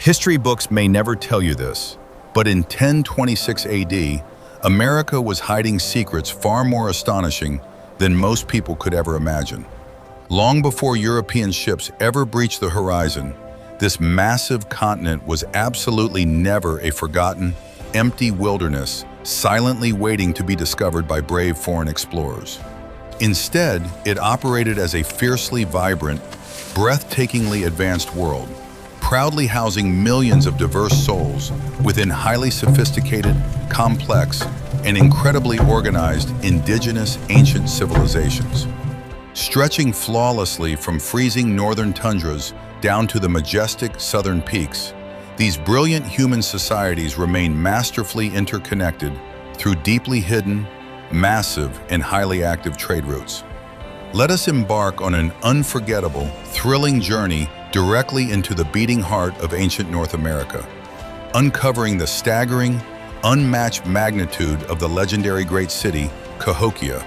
History books may never tell you this, but in 1026 AD, America was hiding secrets far more astonishing than most people could ever imagine. Long before European ships ever breached the horizon, this massive continent was absolutely never a forgotten, empty wilderness, silently waiting to be discovered by brave foreign explorers. Instead, it operated as a fiercely vibrant, breathtakingly advanced world, proudly housing millions of diverse souls within highly sophisticated, complex, and incredibly organized indigenous ancient civilizations. Stretching flawlessly from freezing northern tundras down to the majestic southern peaks, these brilliant human societies remain masterfully interconnected through deeply hidden, massive, and highly active trade routes. Let us embark on an unforgettable, thrilling journey directly into the beating heart of ancient North America, uncovering the staggering, unmatched magnitude of the legendary great city, Cahokia.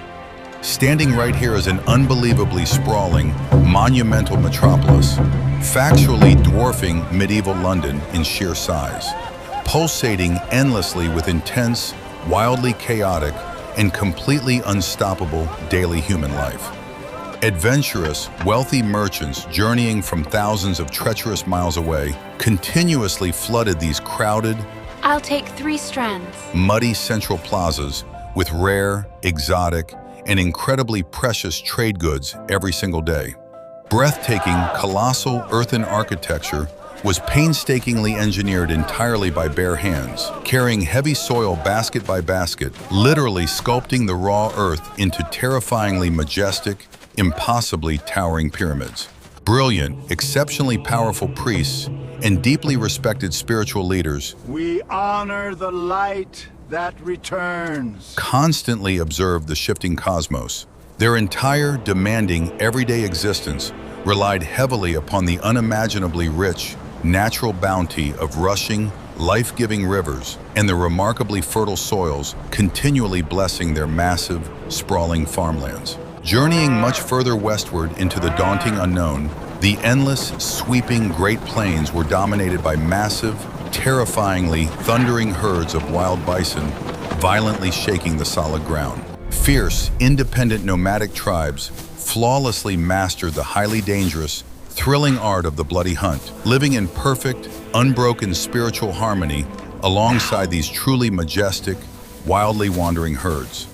Standing right here is an unbelievably sprawling, monumental metropolis, factually dwarfing medieval London in sheer size, pulsating endlessly with intense, wildly chaotic, and completely unstoppable daily human life. Adventurous, wealthy merchants journeying from thousands of treacherous miles away continuously flooded these crowded, I'll take 3 strands. muddy central plazas with rare, exotic, and incredibly precious trade goods every single day. Breathtaking, colossal earthen architecture was painstakingly engineered entirely by bare hands, carrying heavy soil basket by basket, literally sculpting the raw earth into terrifyingly majestic, impossibly towering pyramids. Brilliant, exceptionally powerful priests, and deeply respected spiritual leaders We honor the light that returns. constantly observed the shifting cosmos. Their entire, demanding, everyday existence relied heavily upon the unimaginably rich, natural bounty of rushing, life-giving rivers and the remarkably fertile soils continually blessing their massive, sprawling farmlands. Journeying much further westward into the daunting unknown, the endless, sweeping Great Plains were dominated by massive, terrifyingly thundering herds of wild bison, violently shaking the solid ground. Fierce, independent nomadic tribes flawlessly mastered the highly dangerous, thrilling art of the bloody hunt, living in perfect, unbroken spiritual harmony alongside these truly majestic, wildly wandering herds.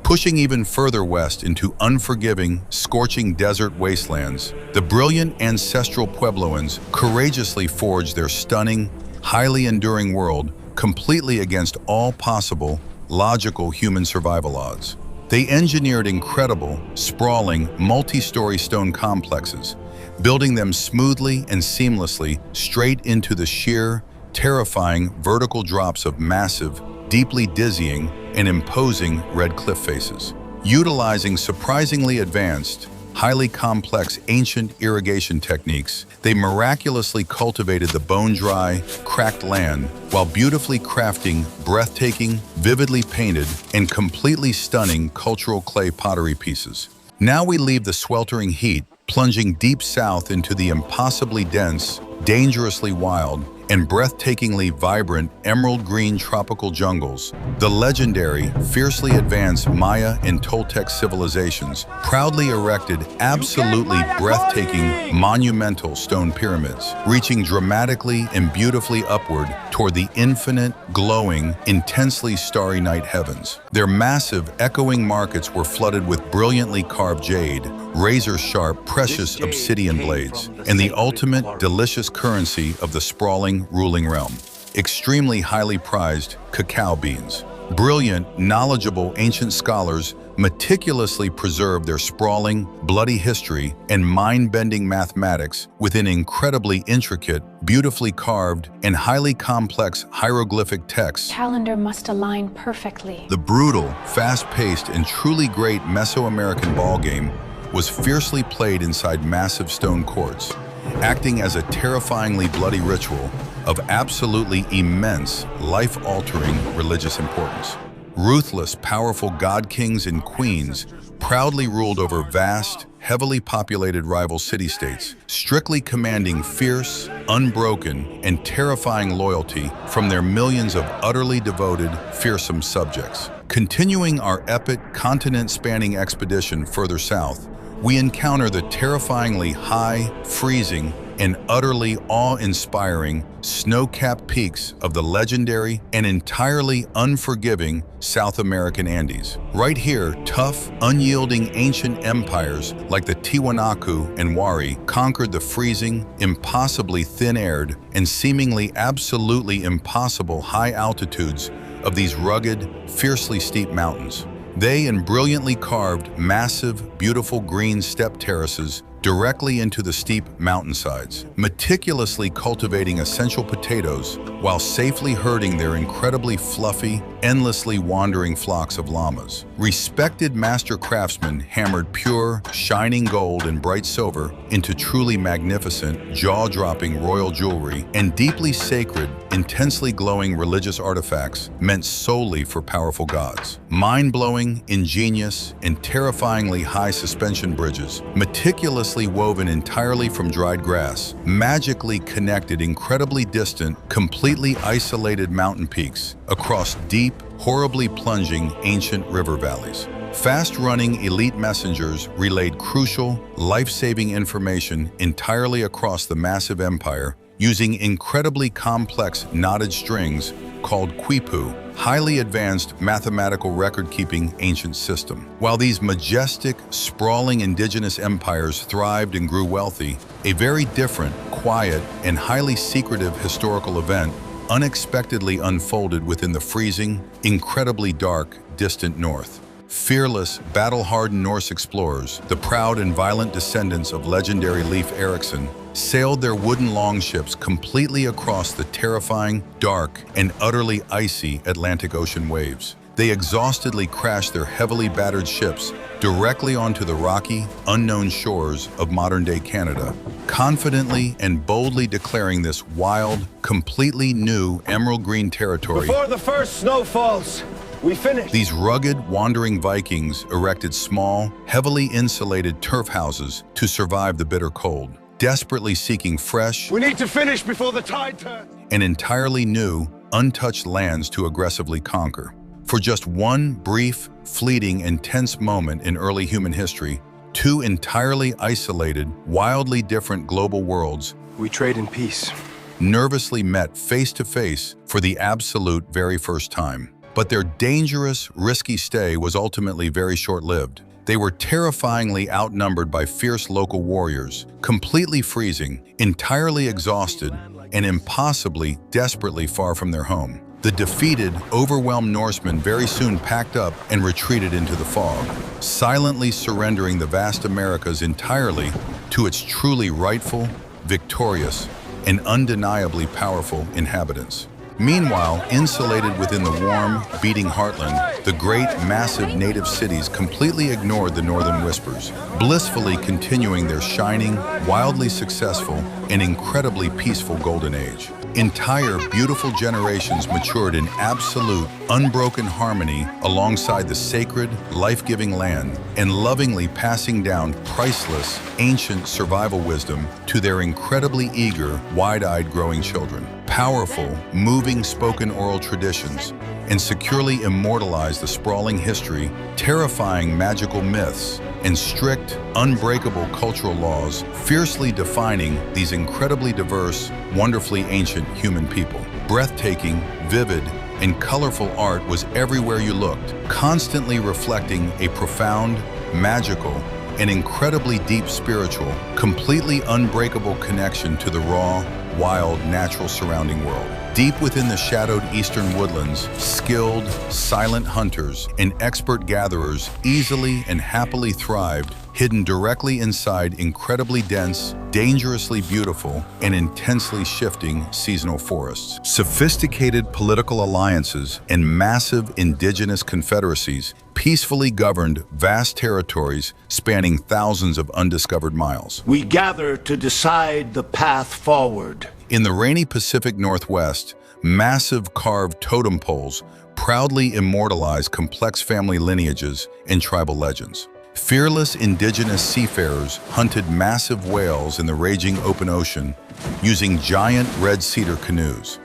Pushing even further west into unforgiving, scorching desert wastelands, the brilliant ancestral Puebloans courageously forged their stunning, highly enduring world completely against all possible, logical human survival odds. They engineered incredible, sprawling, multi-story stone complexes, building them smoothly and seamlessly straight into the sheer, terrifying vertical drops of massive, deeply dizzying, and imposing red cliff faces. Utilizing surprisingly advanced, highly complex ancient irrigation techniques, they miraculously cultivated the bone-dry, cracked land while beautifully crafting breathtaking, vividly painted, and completely stunning cultural clay pottery pieces. Now we leave the sweltering heat, plunging deep south into the impossibly dense, dangerously wild, and breathtakingly vibrant emerald green tropical jungles. The legendary, fiercely advanced Maya and Toltec civilizations proudly erected absolutely breathtaking, monumental stone pyramids, reaching dramatically and beautifully upward toward the infinite, glowing, intensely starry night heavens. Their massive, echoing markets were flooded with brilliantly carved jade, razor-sharp, precious obsidian blades, and the ultimate, delicious currency of the sprawling, ruling realm, extremely highly prized cacao beans. Brilliant, knowledgeable ancient scholars meticulously preserved their sprawling, bloody history and mind-bending mathematics within incredibly intricate, beautifully carved, and highly complex hieroglyphic texts. Calendar must align perfectly. The brutal, fast-paced, and truly great Mesoamerican ballgame was fiercely played inside massive stone courts, acting as a terrifyingly bloody ritual of absolutely immense, life-altering religious importance. Ruthless, powerful god kings and queens proudly ruled over vast, heavily populated rival city-states, strictly commanding fierce, unbroken, and terrifying loyalty from their millions of utterly devoted, fearsome subjects. Continuing our epic, continent-spanning expedition further south, we encounter the terrifyingly high, freezing, and utterly awe-inspiring snow-capped peaks of the legendary and entirely unforgiving South American Andes. Right here, tough, unyielding ancient empires like the Tiwanaku and Wari conquered the freezing, impossibly thin-aired, and seemingly absolutely impossible high altitudes of these rugged, fiercely steep mountains. They and brilliantly carved, massive, beautiful green step terraces directly into the steep mountainsides, meticulously cultivating essential potatoes while safely herding their incredibly fluffy, endlessly wandering flocks of llamas. Respected master craftsmen hammered pure, shining gold and bright silver into truly magnificent, jaw-dropping royal jewelry and deeply sacred, intensely glowing religious artifacts meant solely for powerful gods. Mind-blowing, ingenious, and terrifyingly high suspension bridges, meticulously woven entirely from dried grass, magically connected incredibly distant, completely isolated mountain peaks across deep, horribly plunging ancient river valleys. Fast-running elite messengers relayed crucial, life-saving information entirely across the massive empire using incredibly complex knotted strings called quipu, highly advanced mathematical record-keeping ancient system. While these majestic, sprawling indigenous empires thrived and grew wealthy, a very different, quiet, and highly secretive historical event unexpectedly unfolded within the freezing, incredibly dark, distant north. Fearless, battle-hardened Norse explorers, the proud and violent descendants of legendary Leif Erikson, sailed their wooden longships completely across the terrifying, dark, and utterly icy Atlantic Ocean waves. They exhaustedly crashed their heavily battered ships directly onto the rocky, unknown shores of modern-day Canada, confidently and boldly declaring this wild, completely new emerald green territory. Before the first snow falls, we finish. These rugged, wandering Vikings erected small, heavily insulated turf houses to survive the bitter cold, desperately seeking fresh, We need to finish before the tide turns. and entirely new, untouched lands to aggressively conquer. For just one brief, fleeting, and tense moment in early human history, two entirely isolated, wildly different global worlds We trade in peace. nervously met face to face for the absolute very first time. But their dangerous, risky stay was ultimately very short-lived. They were terrifyingly outnumbered by fierce local warriors, completely freezing, entirely exhausted, and impossibly, desperately far from their home. The defeated, overwhelmed Norsemen very soon packed up and retreated into the fog, silently surrendering the vast Americas entirely to its truly rightful, victorious, and undeniably powerful inhabitants. Meanwhile, insulated within the warm, beating heartland, the great, massive native cities completely ignored the northern whispers, blissfully continuing their shining, wildly successful, and incredibly peaceful golden age. Entire, beautiful generations matured in absolute, unbroken harmony alongside the sacred, life-giving land, and lovingly passing down priceless, ancient survival wisdom to their incredibly eager, wide-eyed growing children. Powerful, moving spoken oral traditions, and securely immortalize the sprawling history, terrifying magical myths, and strict, unbreakable cultural laws, fiercely defining these incredibly diverse, wonderfully ancient human people. Breathtaking, vivid, and colorful art was everywhere you looked, constantly reflecting a profound, magical, and incredibly deep spiritual, completely unbreakable connection to the raw, wild, natural surrounding world. Deep within the shadowed eastern woodlands, skilled, silent hunters and expert gatherers easily and happily thrived, hidden directly inside incredibly dense, dangerously beautiful, and intensely shifting seasonal forests. Sophisticated political alliances and massive indigenous confederacies peacefully governed vast territories spanning thousands of undiscovered miles. We gather to decide the path forward. In the rainy Pacific Northwest, massive carved totem poles proudly immortalize complex family lineages and tribal legends. Fearless indigenous seafarers hunted massive whales in the raging open ocean using giant red cedar canoes.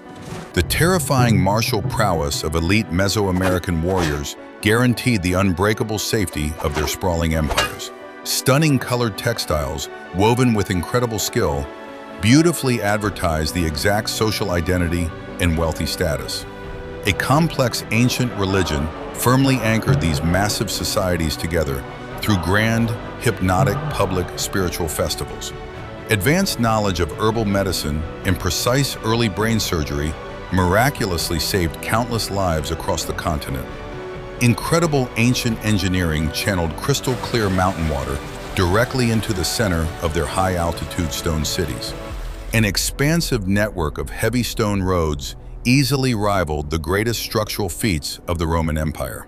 The terrifying martial prowess of elite Mesoamerican warriors guaranteed the unbreakable safety of their sprawling empires. Stunning colored textiles, woven with incredible skill, beautifully advertised the exact social identity and wealthy status. A complex ancient religion firmly anchored these massive societies together through grand, hypnotic public spiritual festivals. Advanced knowledge of herbal medicine and precise early brain surgery miraculously saved countless lives across the continent. Incredible ancient engineering channeled crystal-clear mountain water directly into the center of their high-altitude stone cities. An expansive network of heavy stone roads easily rivaled the greatest structural feats of the Roman Empire.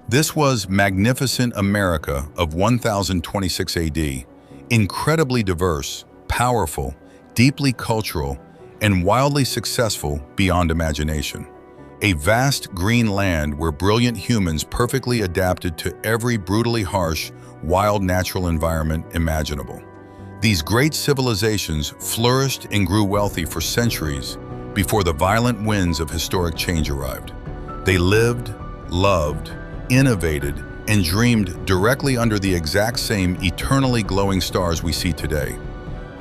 This was magnificent America of 1026 AD, incredibly diverse, powerful, deeply cultural, and wildly successful beyond imagination. A vast green land where brilliant humans perfectly adapted to every brutally harsh, wild natural environment imaginable. These great civilizations flourished and grew wealthy for centuries before the violent winds of historic change arrived. They lived, loved, innovated, and dreamed directly under the exact same eternally glowing stars we see today.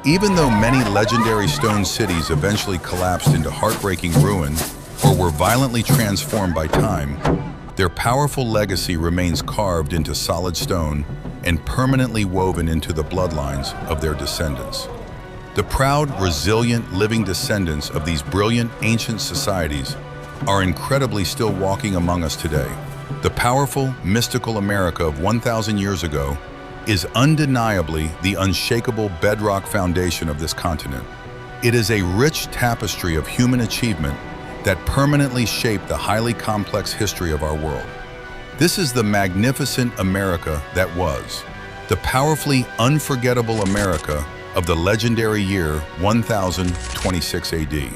Even though many legendary stone cities eventually collapsed into heartbreaking ruin or were violently transformed by time, their powerful legacy remains carved into solid stone and permanently woven into the bloodlines of their descendants. The proud, resilient, living descendants of these brilliant ancient societies are incredibly still walking among us today. The powerful, mystical America of 1,000 years ago is undeniably the unshakable bedrock foundation of this continent. It is a rich tapestry of human achievement that permanently shaped the highly complex history of our world. This is the magnificent America that was, the powerfully unforgettable America of the legendary year 1026 AD.